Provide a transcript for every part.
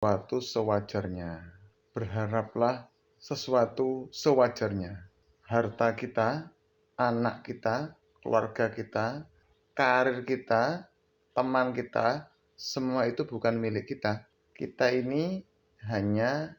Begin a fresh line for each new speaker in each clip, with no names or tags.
Sesuatu sewajarnya. Berharaplah sesuatu sewajarnya. Harta kita, anak kita, keluarga kita, karir kita, teman kita, semua itu bukan milik kita. Kita ini hanya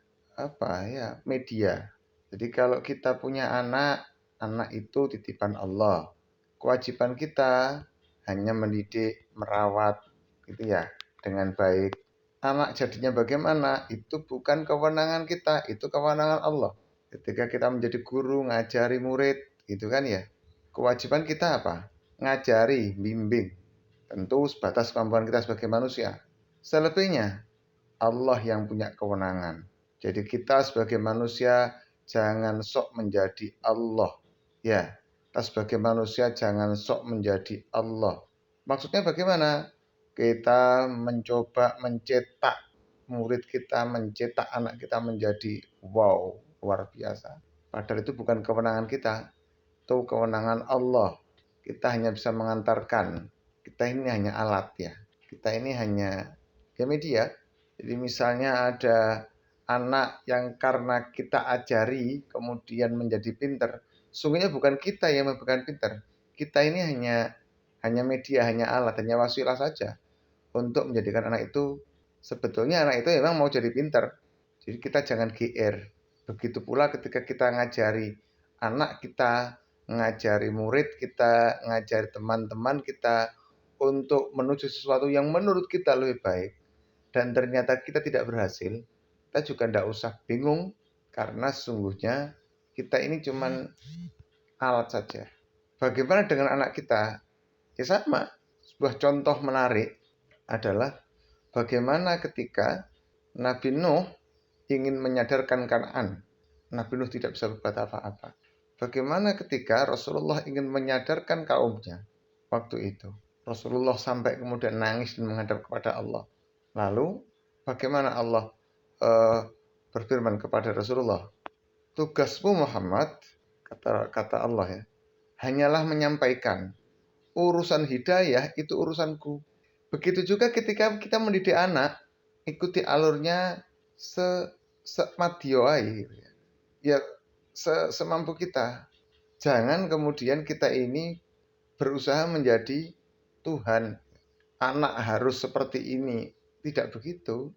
media. Jadi kalau kita punya anak, anak itu titipan Allah. Kewajiban kita hanya mendidik, merawat, gitu ya, dengan baik. Anak jadinya bagaimana? Itu bukan kewenangan kita, itu kewenangan Allah. Ketika kita menjadi guru, ngajari murid, gitu kan ya. Kewajiban kita apa? Ngajari, bimbing. Tentu sebatas kemampuan kita sebagai manusia. Selebihnya, Allah yang punya kewenangan. Jadi kita sebagai manusia jangan sok menjadi Allah. Ya, kita sebagai manusia jangan sok menjadi Allah. Maksudnya bagaimana? Kita mencoba mencetak murid kita, mencetak anak kita menjadi wow, luar biasa. Padahal itu bukan kewenangan kita, itu kewenangan Allah. Kita hanya bisa mengantarkan. Kita ini hanya alat ya. Kita ini hanya media. Jadi misalnya ada anak yang karena kita ajari kemudian menjadi pinter, sungguhnya bukan kita yang membuat pinter. Kita ini hanya media, hanya alat, hanya wasilah saja untuk menjadikan anak itu, sebetulnya anak itu memang mau jadi pinter. Jadi kita jangan GR. Begitu pula ketika kita ngajari anak kita, ngajari murid kita, ngajari teman-teman kita untuk menuju sesuatu yang menurut kita lebih baik, dan ternyata kita tidak berhasil, kita juga tidak usah bingung karena sesungguhnya kita ini cuman alat saja. Bagaimana dengan anak kita? Ya sama. Sebuah contoh menarik adalah bagaimana ketika Nabi Nuh ingin menyadarkan Kan'an. Nabi Nuh tidak bisa berbuat apa-apa. Bagaimana ketika Rasulullah ingin menyadarkan kaumnya waktu itu. Rasulullah sampai kemudian nangis dan menghadap kepada Allah. Lalu bagaimana Allah berfirman kepada Rasulullah, tugasmu Muhammad, kata Allah ya, hanyalah menyampaikan. Urusan hidayah itu urusanku. Begitu juga ketika kita mendidik anak, ikuti alurnya semadioai, ya semampu kita. Jangan kemudian kita ini berusaha menjadi Tuhan. Anak harus seperti ini. Tidak begitu.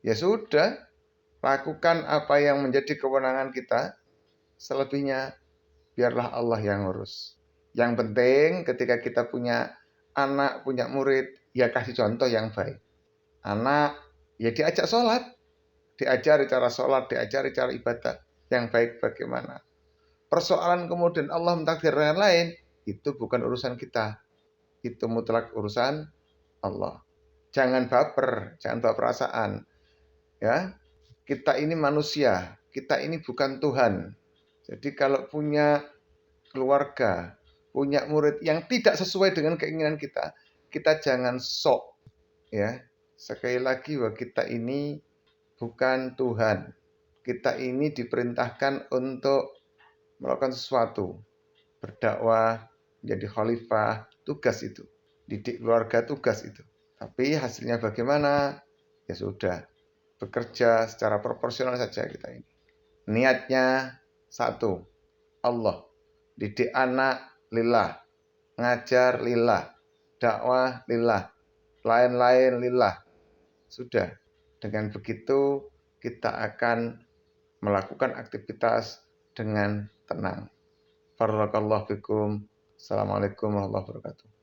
Ya sudah, lakukan apa yang menjadi kewenangan kita. Selebihnya biarlah Allah yang ngurus. Yang penting ketika kita punya anak, punya murid, ya kasih contoh yang baik. Anak, ya diajak sholat. Diajari cara sholat, diajari cara ibadah yang baik bagaimana. Persoalan kemudian Allah mentakdirkan lain, itu bukan urusan kita. Itu mutlak urusan Allah. Jangan baper, jangan bawa perasaan. Ya, kita ini manusia, kita ini bukan Tuhan. Jadi kalau punya keluarga, punya murid yang tidak sesuai dengan keinginan kita, kita jangan sok. Ya, sekali lagi bahwa kita ini bukan Tuhan. Kita ini diperintahkan untuk melakukan sesuatu, berdakwah, menjadi khalifah, tugas itu. Didik keluarga, tugas itu. Tapi hasilnya bagaimana? Ya sudah, bekerja secara proporsional saja kita ini. Niatnya satu, Allah. Didik anak lillah, ngajar lillah, dakwah lillah, lain-lain lillah. Sudah, dengan begitu kita akan melakukan aktivitas dengan tenang. Barakallahu fikum. Assalamualaikum warahmatullahi wabarakatuh.